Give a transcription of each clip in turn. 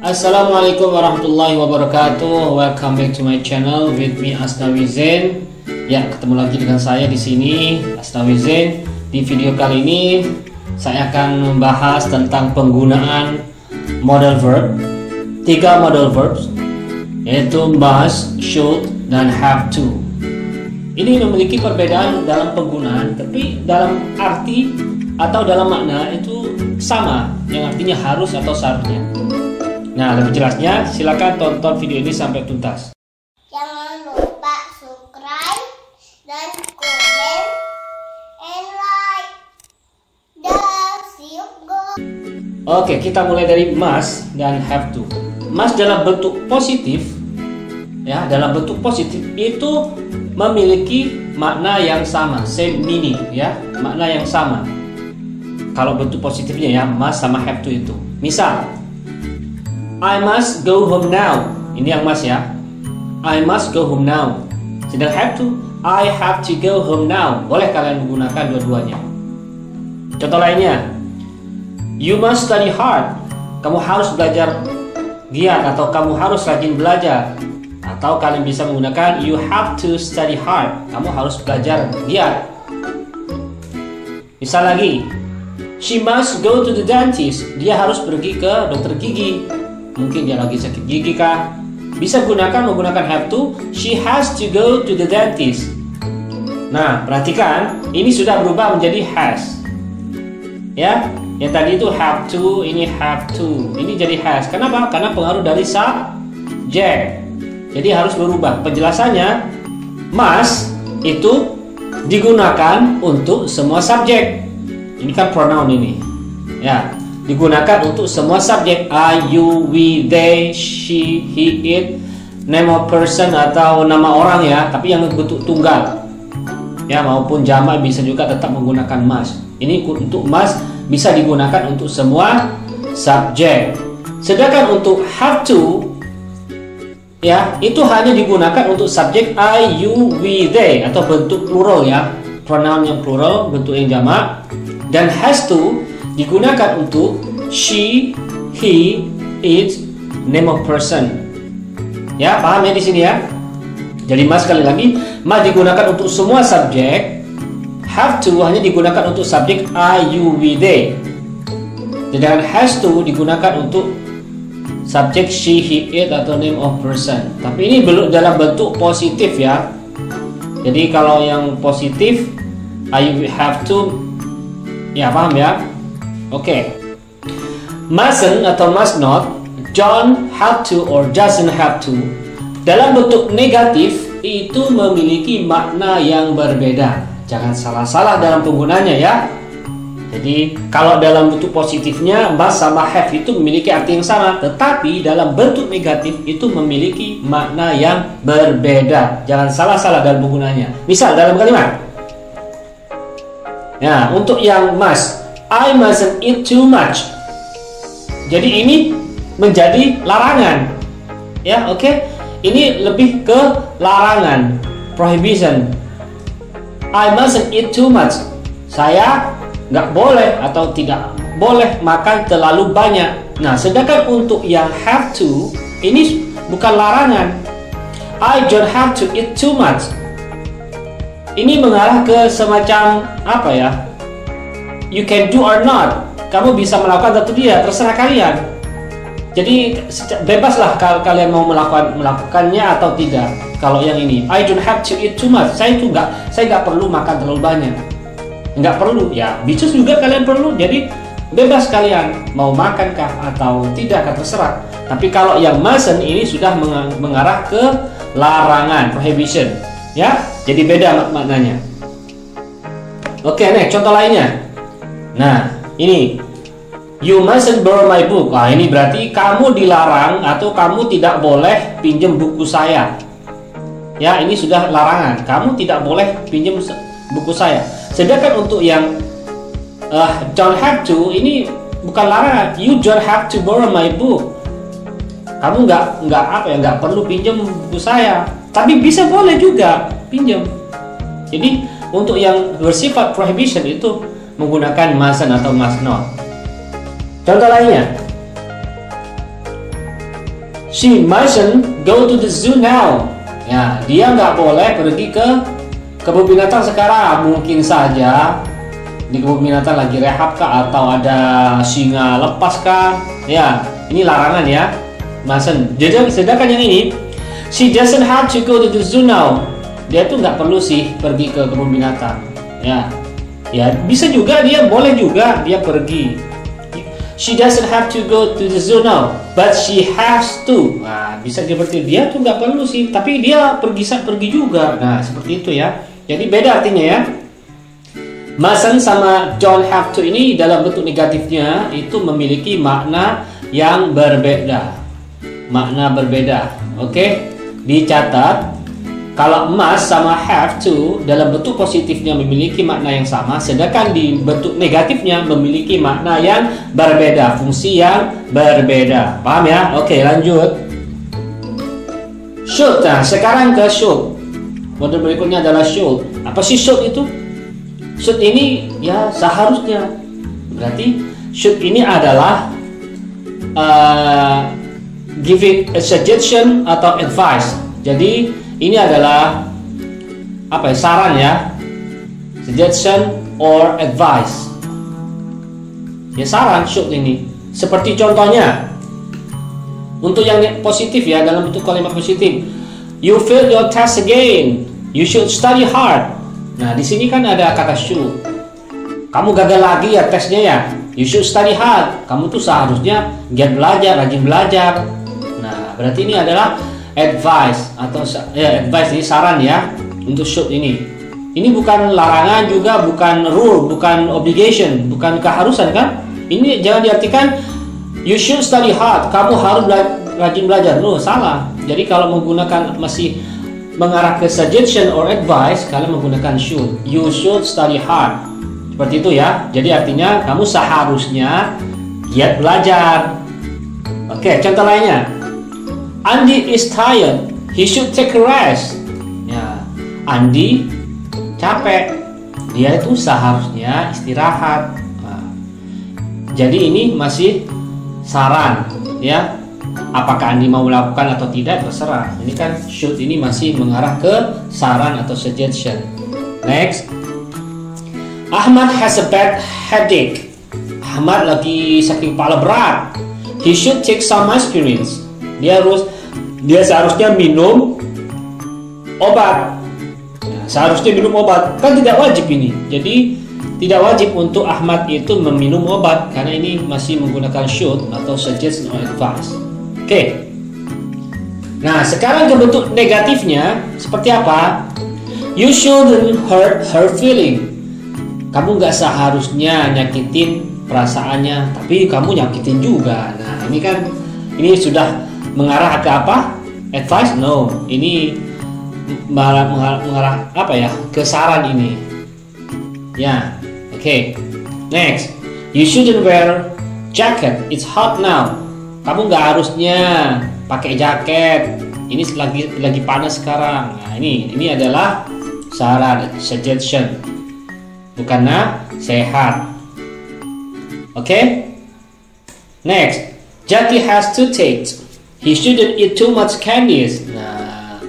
Assalamualaikum warahmatullahi wabarakatuh. Welcome back to my channel with me Asnawi Zain. Ya, ketemu lagi dengan saya di sini, Asnawi Zain. Di video kali ini saya akan membahas tentang penggunaan modal verb. 3 modal verbs, yaitu must, should, dan have to. Ini memiliki perbedaan dalam penggunaan, tapi dalam arti atau dalam makna itu sama, yang artinya harus atau seharusnya. Nah, lebih jelasnya silakan tonton video ini sampai tuntas. Jangan lupa subscribe dan komen and like. See you go. Oke, kita mulai dari must dan have to. Must dalam bentuk positif, ya, dalam bentuk positif itu memiliki makna yang sama, same meaning, ya, makna yang sama. Kalau bentuk positifnya ya, must sama have to itu. Misal, I must go home now. Ini yang must ya. I must go home now. Sedang have to, I have to go home now. Boleh kalian menggunakan dua-duanya. Contoh lainnya, you must study hard. Kamu harus belajar giat atau kamu harus rajin belajar. Atau kalian bisa menggunakan you have to study hard. Kamu harus belajar giat. Misal lagi, she must go to the dentist. Dia harus pergi ke dokter gigi. Mungkin dia lagi sakit gigi kah? Bisa menggunakan have to. She has to go to the dentist. Nah, perhatikan, ini sudah berubah menjadi has. Ya, yang tadi itu have to, ini have to. Ini jadi has. Kenapa? Karena pengaruh dari subjek. Jadi harus berubah. Penjelasannya, must itu digunakan untuk semua subjek. Ini kan pronoun ini. Ya, digunakan untuk semua subjek. I, you, we, they, she, he, it, name of person atau nama orang ya, tapi yang bentuk tunggal. Ya, maupun jamak bisa juga tetap menggunakan must. Ini untuk must bisa digunakan untuk semua subjek. Sedangkan untuk have to, ya, itu hanya digunakan untuk subjek I, you, we, they atau bentuk plural ya, pronoun yang plural, bentuk yang jamak. Dan has to digunakan untuk she, he, it, name of person. Ya, paham ya di sini ya? Jadi must sekali lagi, must digunakan untuk semua subjek. Have to hanya digunakan untuk subjek I, you, we, they. Sedangkan has to digunakan untuk subjek she, he, it atau name of person. Tapi ini belum dalam bentuk positif ya. Jadi kalau yang positif I, you, have to, ya paham ya? Oke. Mustn't atau must not, don't have to or doesn't have to. Dalam bentuk negatif itu memiliki makna yang berbeda. Jangan salah-salah dalam penggunanya ya. Jadi kalau dalam bentuk positifnya must sama have itu memiliki arti yang sama, tetapi dalam bentuk negatif itu memiliki makna yang berbeda. Jangan salah-salah dalam penggunanya. Misal dalam kalimat, ya, untuk yang must, I mustn't eat too much. Jadi ini menjadi larangan. Ya, oke. Ini lebih ke larangan, prohibition. I mustn't eat too much. Saya nggak boleh atau tidak boleh makan terlalu banyak. Nah, sedangkan untuk yang have to, ini bukan larangan. I don't have to eat too much. Ini mengarah ke semacam apa ya? You can do or not. Kamu bisa melakukan atau tidak, terserah kalian. Jadi bebaslah kalau kalian mau melakukannya atau tidak. Kalau yang ini, I don't have to eat too much. Saya nggak perlu makan terlalu banyak. Nggak perlu, ya. Bisa juga kalian perlu. Jadi bebas kalian mau makankah atau tidak, terserah. Tapi kalau yang mustn't ini sudah mengarah ke larangan, prohibition. Ya, jadi beda maknanya. Oke, nih contoh lainnya. Nah, ini you mustn't borrow my book. Nah, ini berarti kamu dilarang atau kamu tidak boleh pinjam buku saya. Ya, ini sudah larangan. Kamu tidak boleh pinjam buku saya. Sedangkan untuk yang don't have to, ini bukan larangan. You don't have to borrow my book. Kamu nggak perlu pinjam buku saya. Tapi bisa boleh juga pinjam. Jadi untuk yang bersifat prohibition itu menggunakan mustn't atau must not. Contoh lainnya, She mustn't go to the zoo now. Ya, dia nggak boleh pergi ke kebun binatang sekarang. Mungkin saja di kebun binatang lagi rehab kah, atau ada singa lepas kah. Ya, ini larangan ya. Mustn't. Jadi sedangkan yang ini, she doesn't have to go to the zoo now. Dia tuh nggak perlu sih pergi ke kebun binatang. Ya, ya bisa juga dia boleh juga dia pergi. She doesn't have to go to the zoo now, but she has to. Nah, bisa seperti dia tuh nggak perlu sih, tapi dia pergi juga. Nah, seperti itu ya. Jadi beda artinya ya. Mustn't sama don't have to ini dalam bentuk negatifnya itu memiliki makna yang berbeda. Makna berbeda. Oke? Dicatat. Kalau must sama have to dalam bentuk positifnya memiliki makna yang sama, sedangkan di bentuk negatifnya memiliki makna yang berbeda, fungsi yang berbeda. Paham ya? Oke, lanjut. Should. Nah, sekarang ke should. Model berikutnya adalah should. Apa sih should itu? Should ini ya seharusnya. Berarti should ini adalah giving a suggestion atau advice. Jadi ini adalah apa ya, saran ya, suggestion or advice. Ya saran should ini. Seperti contohnya, untuk yang positif ya, dalam bentuk kalimat positif, you failed your test again, you should study hard. Nah di sini kan ada kata should. Kamu gagal lagi ya tesnya ya, you should study hard. Kamu tuh seharusnya giat belajar, rajin belajar. Nah berarti ini adalah advice atau ya advice ini saran ya untuk should ini. Ini bukan larangan juga, bukan rule, bukan obligation, bukan keharusan kan? Ini jangan diartikan you should study hard, kamu harus rajin belajar. No, salah. Jadi kalau menggunakan masih mengarah ke suggestion or advice, kalian menggunakan should. You should study hard. Seperti itu ya. Jadi artinya kamu seharusnya giat belajar. Oke, contoh lainnya. Andy is tired, he should take a rest. Ya, Andy capek, dia itu seharusnya istirahat. Nah, jadi ini masih saran, ya. Apakah Andy mau melakukan atau tidak terserah. Ini kan should ini masih mengarah ke saran atau suggestion. Next, Ahmad has a bad headache. Ahmad lagi sakit kepala berat. He should take some aspirin. Dia seharusnya minum obat. Ya, seharusnya minum obat. Kan tidak wajib ini. Jadi tidak wajib untuk Ahmad itu meminum obat karena ini masih menggunakan should atau suggest or advice. Oke. Nah, sekarang ke bentuk negatifnya seperti apa? You shouldn't hurt her feeling. Kamu nggak seharusnya nyakitin perasaannya, tapi kamu nyakitin juga. Nah, ini sudah mengarah ke apa? Advice? No, ini mengarah apa ya? Ke saran ini. Ya, oke. Next, you shouldn't wear jacket. It's hot now. Kamu nggak harusnya pakai jaket. Ini lagi panas sekarang. Nah, ini adalah saran, suggestion. Bukannya sehat. Oke? Next, Jackie has toothache. He shouldn't eat too much candies. Nah,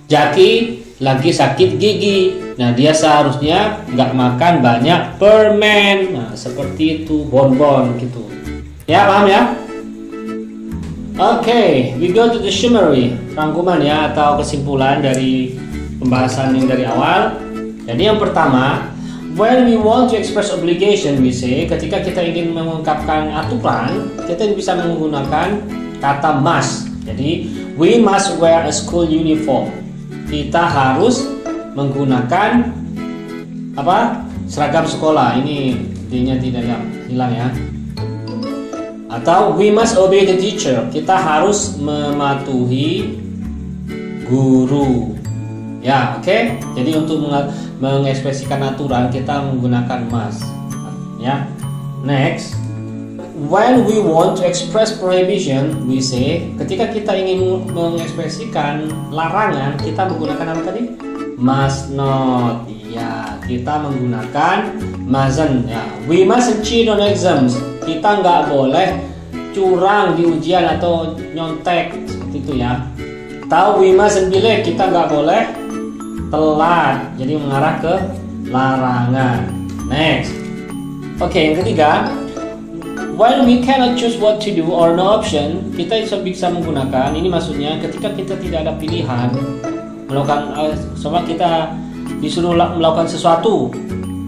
Jackie lagi sakit gigi. Nah, dia seharusnya nggak makan banyak permen. Nah, seperti itu, bonbon gitu. Ya, paham ya? Oke, we go to the summary. Rangkuman ya, atau kesimpulan dari pembahasan yang dari awal. Jadi yang pertama, when we want to express obligation, we say, ketika kita ingin mengungkapkan aturan, kita bisa menggunakan kata must. Jadi we must wear a school uniform. Kita harus menggunakan apa? Seragam sekolah. Ini D-nya tidak hilang ya. Atau we must obey the teacher. Kita harus mematuhi guru. Ya, oke. Jadi untuk mengekspresikan aturan kita menggunakan must. Ya. Next, when we want to express prohibition, we say, ketika kita ingin mengekspresikan larangan, kita menggunakan apa tadi? Must not. Ya, kita menggunakan mustn't. Ya, we mustn't cheat on exams. Kita nggak boleh curang di ujian atau nyontek seperti itu ya. Atau we mustn't be late, kita nggak boleh telat, jadi mengarah ke larangan. Next. Oke, yang ketiga, when we cannot choose what to do or no option, kita bisa menggunakan, ini maksudnya ketika kita tidak ada pilihan melakukan, sama kita disuruh melakukan sesuatu,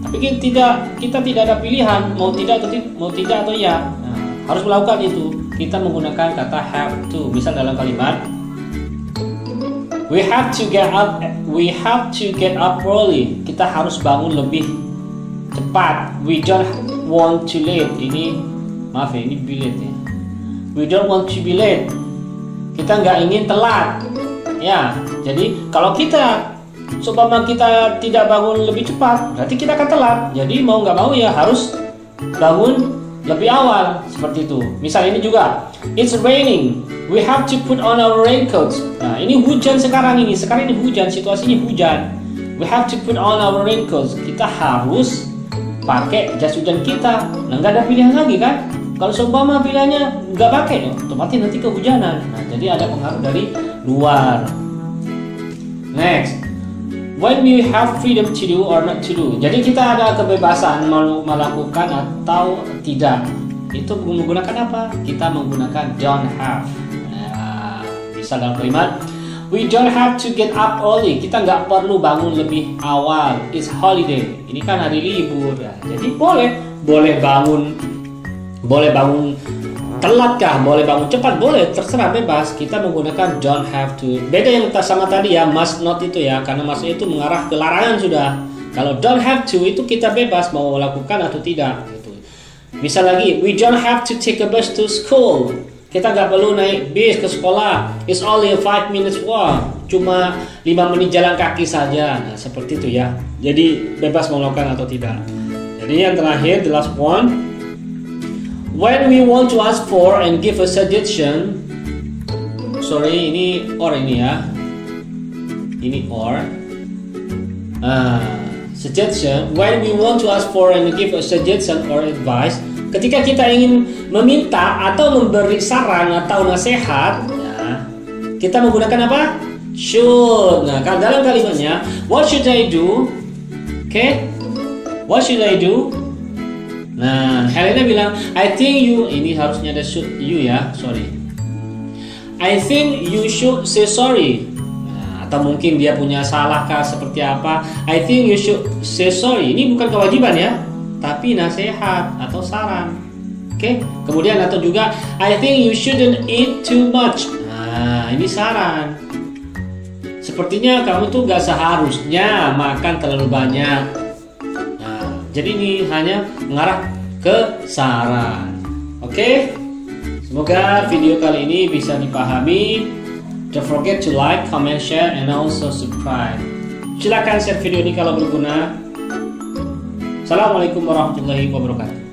tapi kita tidak ada pilihan mau tidak atau ya, nah, harus melakukan itu. Kita menggunakan kata have to. Misal dalam kalimat, we have to get up early. Kita harus bangun lebih cepat. We don't want to late. Ini maaf ya, ini be late ya. We don't want to be late. Kita nggak ingin telat. Ya, jadi kalau kita seumpama kita tidak bangun lebih cepat, berarti kita akan telat. Jadi mau nggak mau ya harus bangun lebih awal, seperti itu. Misal ini juga, it's raining. We have to put on our raincoats. Nah, ini hujan sekarang ini. Sekarang ini hujan, situasinya hujan. We have to put on our raincoats. Kita harus pakai jas hujan kita. Nah, nggak ada pilihan lagi kan? Kalau seumpama pilihannya nggak pakai, otomatis nanti kehujanan. Nah, jadi ada pengaruh dari luar. Next, when we have freedom to do or not to do. Jadi kita ada kebebasan melakukan atau tidak. Itu menggunakan apa? Kita menggunakan don't have. Nah, bisa dalam kalimat, we don't have to get up early. Kita nggak perlu bangun lebih awal. It's holiday. Ini kan hari libur ya. Jadi boleh bangun telat kah? Boleh bangun cepat? Boleh, terserah, bebas. Kita menggunakan don't have to. Beda yang sama tadi ya, must not itu ya, karena must itu mengarah ke larangan sudah. Kalau don't have to itu kita bebas mau lakukan atau tidak. Gitu. Misal lagi, we don't have to take a bus to school. Kita nggak perlu naik bis ke sekolah. It's only a 5 minutes walk. Cuma 5 menit jalan kaki saja. Nah, seperti itu ya. Jadi bebas mau lakukan atau tidak. Jadi yang terakhir, the last one. When we want to ask for and give a suggestion, sorry, ini or ini ya, ini or, suggestion. When we want to ask for and give a suggestion or advice, ketika kita ingin meminta atau memberi saran atau nasihat, ya, kita menggunakan apa? Should. Nah, dalam kalimatnya, what should I do? Okay, what should I do? Nah, Helena bilang, I think you, ini harusnya ada should you ya, sorry. I think you should say sorry. Nah, atau mungkin dia punya salahkah seperti apa? I think you should say sorry. Ini bukan kewajiban ya, tapi nasihat atau saran. Oke, kemudian atau juga I think you shouldn't eat too much. Nah, ini saran. Sepertinya kamu tuh gak seharusnya makan terlalu banyak. Jadi ini hanya mengarah ke saran. Oke? Semoga video kali ini bisa dipahami. Don't forget to like, comment, share, and also subscribe. Silakan share video ini kalau berguna. Assalamualaikum warahmatullahi wabarakatuh.